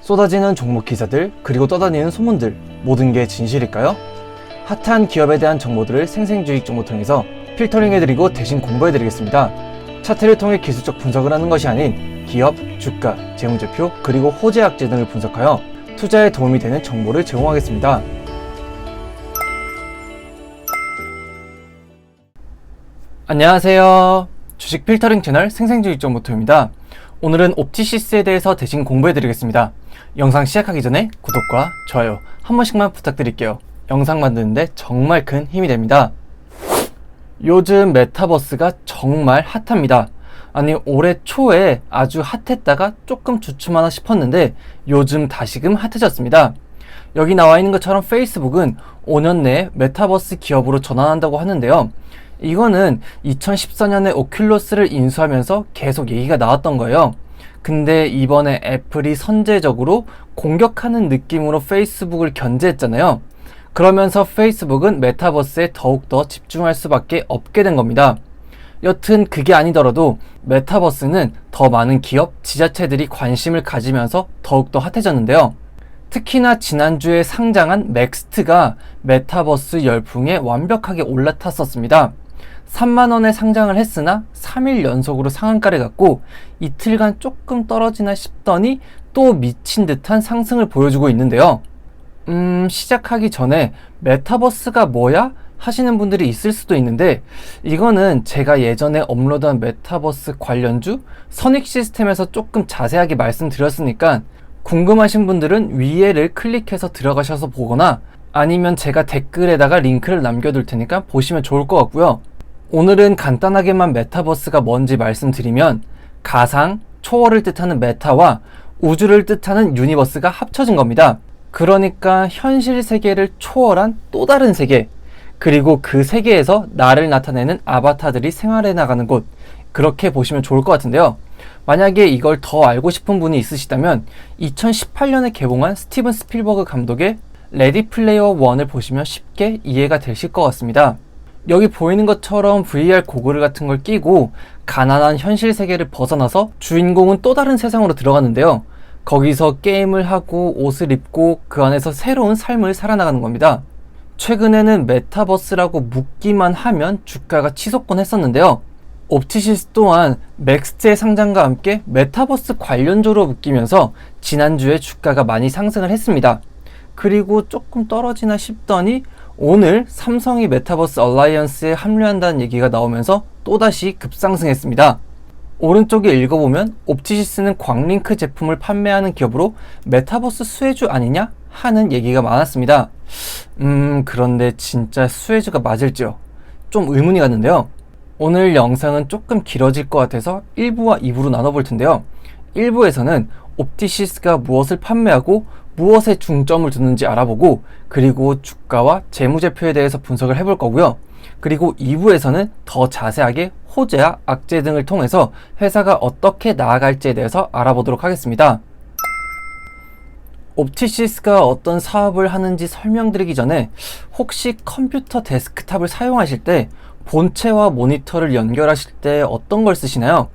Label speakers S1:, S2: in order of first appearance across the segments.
S1: 쏟아지는 종목 기사들, 그리고 떠다니는 소문들, 모든 게 진실일까요? 핫한 기업에 대한 정보들을 생생주익 정보 통해서 필터링해드리고 대신 공부해드리겠습니다. 차트를 통해 기술적 분석을 하는 것이 아닌 기업, 주가, 재무제표, 그리고 호재 악재 등을 분석하여 투자에 도움이 되는 정보를 제공하겠습니다. 안녕하세요. 주식 필터링 채널 생생주익 정보통입니다. 오늘은 옵티시스에 대해서 대신 공부해드리겠습니다. 영상 시작하기 전에 구독과 좋아요 한 번씩만 부탁드릴게요. 영상 만드는데 정말 큰 힘이 됩니다. 요즘 메타버스가 정말 핫합니다. 아니, 올해 초에 아주 핫했다가 조금 주춤하나 싶었는데 요즘 다시금 핫해졌습니다. 여기 나와 있는 것처럼 페이스북은 5년 내에 메타버스 기업으로 전환한다고 하는데요. 이거는 2014년에 오큘러스를 인수하면서 계속 얘기가 나왔던 거예요. 근데 이번에 애플이 선제적으로 공격하는 느낌으로 페이스북을 견제했잖아요. 그러면서 페이스북은 메타버스에 더욱더 집중할 수밖에 없게 된 겁니다. 여튼 그게 아니더라도 메타버스는 더 많은 기업, 지자체들이 관심을 가지면서 더욱더 핫해졌는데요. 특히나 지난주에 상장한 넥스트가 메타버스 열풍에 완벽하게 올라탔었습니다. 3만원에 상장을 했으나 3일 연속으로 상한가를 갔고 이틀간 조금 떨어지나 싶더니 또 미친 듯한 상승을 보여주고 있는데요. 시작하기 전에 메타버스가 뭐야? 하시는 분들이 있을 수도 있는데, 이거는 제가 예전에 업로드한 메타버스 관련주 선익 시스템에서 조금 자세하게 말씀드렸으니까 궁금하신 분들은 위에를 클릭해서 들어가셔서 보거나 아니면 제가 댓글에다가 링크를 남겨둘 테니까 보시면 좋을 것 같고요. 오늘은 간단하게만 메타버스가 뭔지 말씀드리면, 가상, 초월을 뜻하는 메타와 우주를 뜻하는 유니버스가 합쳐진 겁니다. 그러니까 현실 세계를 초월한 또 다른 세계, 그리고 그 세계에서 나를 나타내는 아바타들이 생활해 나가는 곳, 그렇게 보시면 좋을 것 같은데요. 만약에 이걸 더 알고 싶은 분이 있으시다면 2018년에 개봉한 스티븐 스필버그 감독의 레디 플레이어 1을 보시면 쉽게 이해가 되실 것 같습니다. 여기 보이는 것처럼 VR 고글 같은 걸 끼고 가난한 현실 세계를 벗어나서 주인공은 또 다른 세상으로 들어갔는데요. 거기서 게임을 하고 옷을 입고 그 안에서 새로운 삶을 살아나가는 겁니다. 최근에는 메타버스라고 묻기만 하면 주가가 치솟곤 했었는데요. 옵티시스 또한 넥스트의 상장과 함께 메타버스 관련주로 묶이면서 지난주에 주가가 많이 상승을 했습니다. 그리고 조금 떨어지나 싶더니 오늘 삼성이 메타버스 얼라이언스에 합류한다는 얘기가 나오면서 또다시 급상승했습니다. 오른쪽에 읽어보면 옵티시스는 광링크 제품을 판매하는 기업으로 메타버스 수혜주 아니냐? 하는 얘기가 많았습니다. 그런데 진짜 수혜주가 맞을지요? 좀 의문이 갔는데요. 오늘 영상은 조금 길어질 것 같아서 1부와 2부로 나눠볼 텐데요. 1부에서는 옵티시스가 무엇을 판매하고 무엇에 중점을 두는지 알아보고, 그리고 주가와 재무제표에 대해서 분석을 해볼 거고요. 그리고 2부에서는 더 자세하게 호재와 악재 등을 통해서 회사가 어떻게 나아갈지에 대해서 알아보도록 하겠습니다. 옵티시스가 어떤 사업을 하는지 설명드리기 전에, 혹시 컴퓨터 데스크탑을 사용하실 때 본체와 모니터를 연결하실 때 어떤 걸 쓰시나요?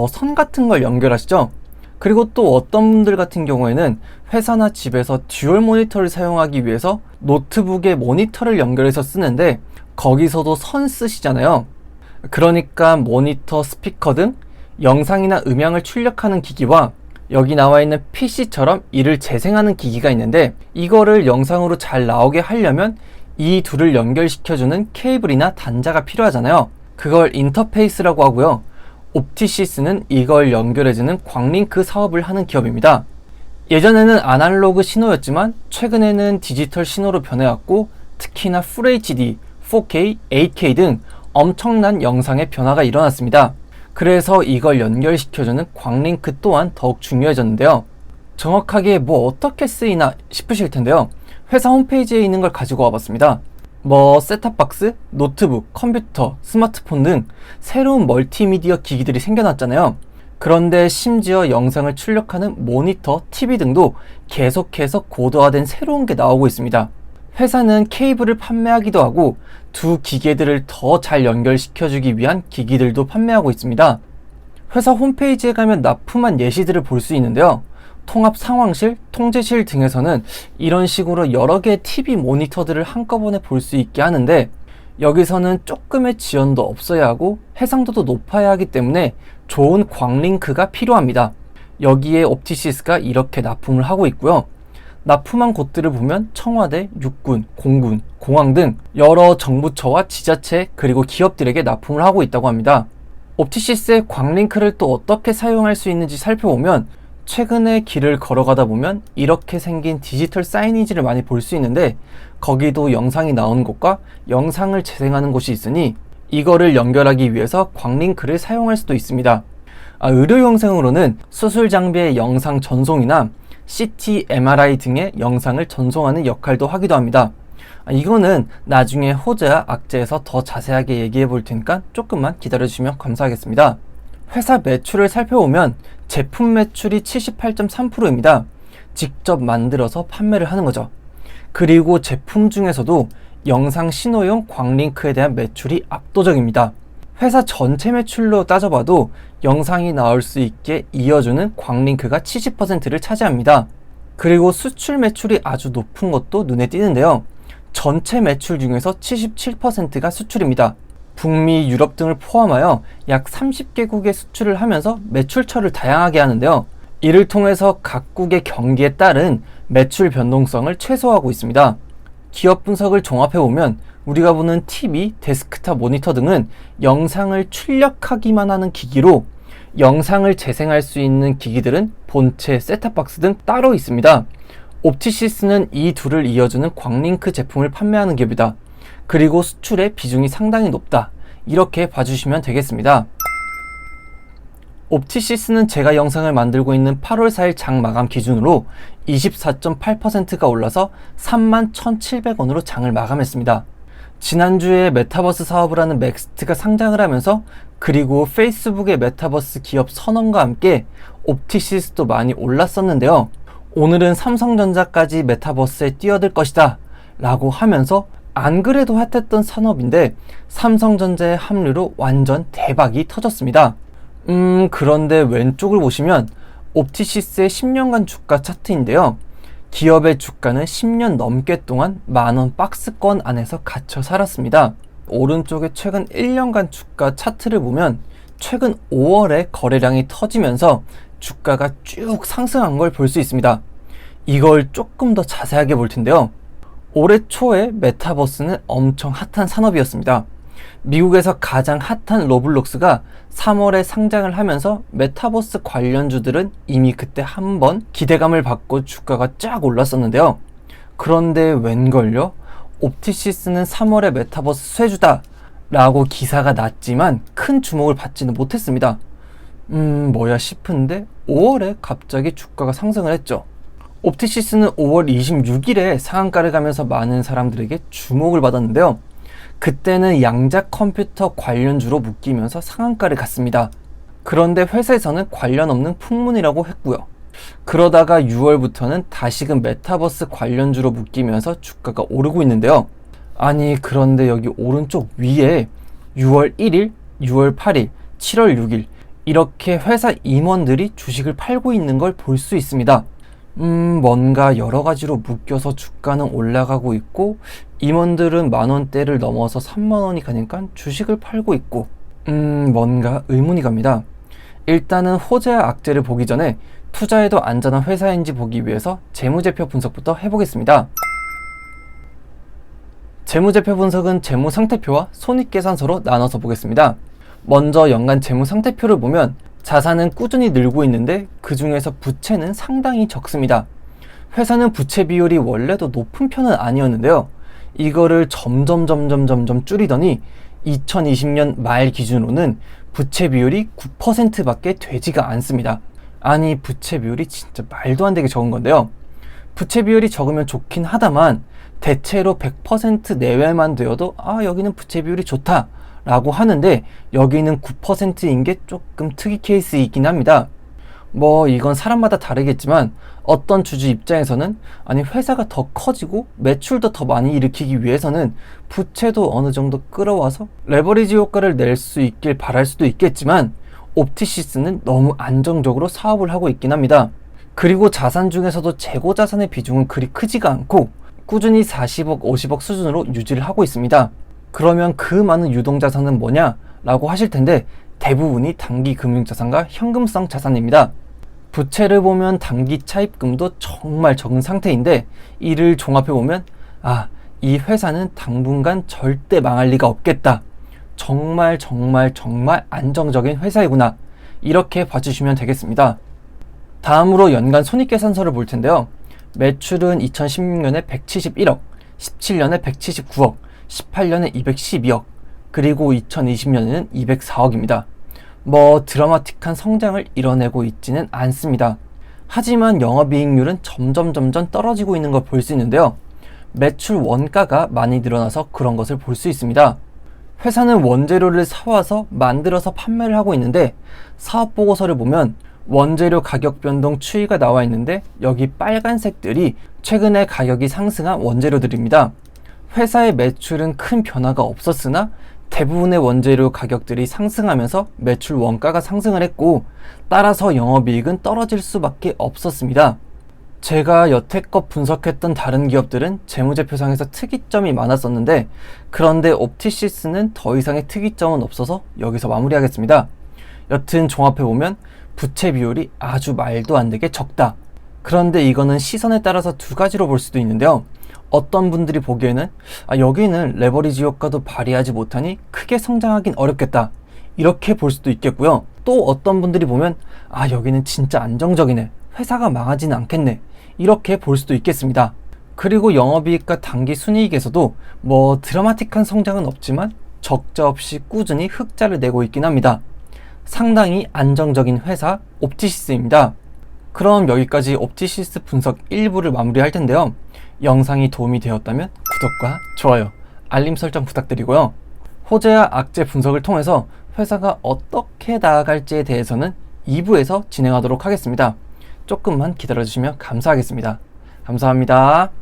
S1: 선 같은 걸 연결하시죠? 그리고 또 어떤 분들 같은 경우에는 회사나 집에서 듀얼 모니터를 사용하기 위해서 노트북에 모니터를 연결해서 쓰는데 거기서도 선 쓰시잖아요. 그러니까 모니터, 스피커 등 영상이나 음향을 출력하는 기기와 여기 나와 있는 PC처럼 이를 재생하는 기기가 있는데, 이거를 영상으로 잘 나오게 하려면 이 둘을 연결시켜주는 케이블이나 단자가 필요하잖아요. 그걸 인터페이스라고 하고요. 옵티시스는 이걸 연결해주는 광링크 사업을 하는 기업입니다. 예전에는 아날로그 신호였지만 최근에는 디지털 신호로 변해왔고, 특히나 FHD, 4K, 8K 등 엄청난 영상의 변화가 일어났습니다. 그래서 이걸 연결시켜주는 광링크 또한 더욱 중요해졌는데요. 정확하게 어떻게 쓰이나 싶으실 텐데요. 회사 홈페이지에 있는 걸 가지고 와봤습니다. 셋탑박스, 노트북, 컴퓨터, 스마트폰 등 새로운 멀티미디어 기기들이 생겨났잖아요. 그런데 심지어 영상을 출력하는 모니터, TV 등도 계속해서 고도화된 새로운 게 나오고 있습니다. 회사는 케이블을 판매하기도 하고 두 기계들을 더 잘 연결시켜주기 위한 기기들도 판매하고 있습니다. 회사 홈페이지에 가면 납품한 예시들을 볼 수 있는데요. 통합 상황실, 통제실 등에서는 이런 식으로 여러 개의 TV 모니터들을 한꺼번에 볼 수 있게 하는데, 여기서는 조금의 지연도 없어야 하고 해상도도 높아야 하기 때문에 좋은 광링크가 필요합니다. 여기에 옵티시스가 이렇게 납품을 하고 있고요. 납품한 곳들을 보면 청와대, 육군, 공군, 공항 등 여러 정부처와 지자체 그리고 기업들에게 납품을 하고 있다고 합니다. 옵티시스의 광링크를 또 어떻게 사용할 수 있는지 살펴보면, 최근에 길을 걸어가다 보면 이렇게 생긴 디지털 사이니지를 많이 볼 수 있는데, 거기도 영상이 나오는 곳과 영상을 재생하는 곳이 있으니 이거를 연결하기 위해서 광링크를 사용할 수도 있습니다. 의료 영상으로는 수술 장비의 영상 전송이나 CT, MRI 등의 영상을 전송하는 역할도 하기도 합니다. 이거는 나중에 호재와 악재에서 더 자세하게 얘기해 볼 테니까 조금만 기다려주시면 감사하겠습니다. 회사 매출을 살펴보면 제품 매출이 78.3%입니다. 직접 만들어서 판매를 하는 거죠. 그리고 제품 중에서도 영상 신호용 광링크에 대한 매출이 압도적입니다. 회사 전체 매출로 따져봐도 영상이 나올 수 있게 이어주는 광링크가 70%를 차지합니다. 그리고 수출 매출이 아주 높은 것도 눈에 띄는데요. 전체 매출 중에서 77%가 수출입니다. 북미, 유럽 등을 포함하여 약 30개국에 수출을 하면서 매출처를 다양하게 하는데요. 이를 통해서 각국의 경기에 따른 매출 변동성을 최소화하고 있습니다. 기업 분석을 종합해보면 우리가 보는 TV, 데스크탑 모니터 등은 영상을 출력하기만 하는 기기로, 영상을 재생할 수 있는 기기들은 본체, 셋탑박스 등 따로 있습니다. 옵티시스는 이 둘을 이어주는 광링크 제품을 판매하는 기업이다. 그리고 수출의 비중이 상당히 높다. 이렇게 봐주시면 되겠습니다. 옵티시스는 제가 영상을 만들고 있는 8월 4일 장 마감 기준으로 24.8%가 올라서 31,700원으로 장을 마감했습니다. 지난주에 메타버스 사업을 하는 맥스트가 상장을 하면서, 그리고 페이스북의 메타버스 기업 선언과 함께 옵티시스도 많이 올랐었는데요. 오늘은 삼성전자까지 메타버스에 뛰어들 것이다 라고 하면서, 안 그래도 핫했던 산업인데 삼성전자의 합류로 완전 대박이 터졌습니다. 그런데 왼쪽을 보시면 옵티시스의 10년간 주가 차트인데요. 기업의 주가는 10년 넘게 동안 만원 박스권 안에서 갇혀 살았습니다. 오른쪽에 최근 1년간 주가 차트를 보면 최근 5월에 거래량이 터지면서 주가가 쭉 상승한 걸 볼 수 있습니다. 이걸 조금 더 자세하게 볼 텐데요. 올해 초에 메타버스는 엄청 핫한 산업이었습니다. 미국에서 가장 핫한 로블록스가 3월에 상장을 하면서 메타버스 관련주들은 이미 그때 한번 기대감을 받고 주가가 쫙 올랐었는데요. 그런데 웬걸요? 옵티시스는 3월에 메타버스 쇠주다 라고 기사가 났지만 큰 주목을 받지는 못했습니다. 뭐야 싶은데 5월에 갑자기 주가가 상승을 했죠. 옵티시스는 5월 26일에 상한가를 가면서 많은 사람들에게 주목을 받았는데요. 그때는 양자 컴퓨터 관련주로 묶이면서 상한가를 갔습니다. 그런데 회사에서는 관련 없는 풍문이라고 했고요. 그러다가 6월부터는 다시금 메타버스 관련주로 묶이면서 주가가 오르고 있는데요. 아니, 그런데 여기 오른쪽 위에 6월 1일, 6월 8일, 7월 6일 이렇게 회사 임원들이 주식을 팔고 있는 걸 볼 수 있습니다. 뭔가 여러 가지로 묶여서 주가는 올라가고 있고, 임원들은 만원대를 넘어서 3만원이 가니까 주식을 팔고 있고, 뭔가 의문이 갑니다. 일단은 호재와 악재를 보기 전에 투자에도 안전한 회사인지 보기 위해서 재무제표 분석부터 해보겠습니다. 재무제표 분석은 재무상태표와 손익계산서로 나눠서 보겠습니다. 먼저 연간 재무상태표를 보면 자산은 꾸준히 늘고 있는데 그 중에서 부채는 상당히 적습니다. 회사는 부채 비율이 원래도 높은 편은 아니었는데요. 이거를 점점 줄이더니 2020년 말 기준으로는 부채 비율이 9%밖에 되지가 않습니다. 아니, 부채 비율이 진짜 말도 안 되게 적은 건데요. 부채 비율이 적으면 좋긴 하다만 대체로 100% 내외만 되어도 여기는 부채 비율이 좋다 라고 하는데, 여기는 9%인 게 조금 특이 케이스이긴 합니다. 이건 사람마다 다르겠지만 어떤 주주 입장에서는 회사가 더 커지고 매출도 더 많이 일으키기 위해서는 부채도 어느 정도 끌어와서 레버리지 효과를 낼 수 있길 바랄 수도 있겠지만, 옵티시스는 너무 안정적으로 사업을 하고 있긴 합니다. 그리고 자산 중에서도 재고 자산의 비중은 그리 크지가 않고 꾸준히 40억, 50억 수준으로 유지를 하고 있습니다. 그러면 그 많은 유동자산은 뭐냐? 라고 하실 텐데 대부분이 단기 금융자산과 현금성 자산입니다. 부채를 보면 단기 차입금도 정말 적은 상태인데 이를 종합해보면 이 회사는 당분간 절대 망할 리가 없겠다. 정말 안정적인 회사이구나. 이렇게 봐주시면 되겠습니다. 다음으로 연간 손익계산서를 볼 텐데요. 매출은 2016년에 171억, 17년에 179억, 18년에 212억, 그리고 2020년에는 204억입니다. 드라마틱한 성장을 이뤄내고 있지는 않습니다. 하지만 영업이익률은 점점 떨어지고 있는 걸 볼 수 있는데요. 매출 원가가 많이 늘어나서 그런 것을 볼 수 있습니다. 회사는 원재료를 사와서 만들어서 판매를 하고 있는데 사업보고서를 보면 원재료 가격 변동 추이가 나와 있는데 여기 빨간색들이 최근에 가격이 상승한 원재료들입니다. 회사의 매출은 큰 변화가 없었으나 대부분의 원재료 가격들이 상승하면서 매출 원가가 상승을 했고 따라서 영업이익은 떨어질 수밖에 없었습니다. 제가 여태껏 분석했던 다른 기업들은 재무제표상에서 특이점이 많았었는데 그런데 옵티시스는 더 이상의 특이점은 없어서 여기서 마무리하겠습니다. 여튼 종합해보면 부채 비율이 아주 말도 안 되게 적다. 그런데 이거는 시선에 따라서 두 가지로 볼 수도 있는데요. 어떤 분들이 보기에는 여기는 레버리지 효과도 발휘하지 못하니 크게 성장하긴 어렵겠다. 이렇게 볼 수도 있겠고요. 또 어떤 분들이 보면 여기는 진짜 안정적이네. 회사가 망하지는 않겠네. 이렇게 볼 수도 있겠습니다. 그리고 영업이익과 단기 순이익에서도 드라마틱한 성장은 없지만 적자 없이 꾸준히 흑자를 내고 있긴 합니다. 상당히 안정적인 회사 옵티시스입니다. 그럼 여기까지 옵티시스 분석 1부를 마무리할 텐데요. 영상이 도움이 되었다면 구독과 좋아요, 알림 설정 부탁드리고요. 호재와 악재 분석을 통해서 회사가 어떻게 나아갈지에 대해서는 2부에서 진행하도록 하겠습니다. 조금만 기다려주시면 감사하겠습니다. 감사합니다.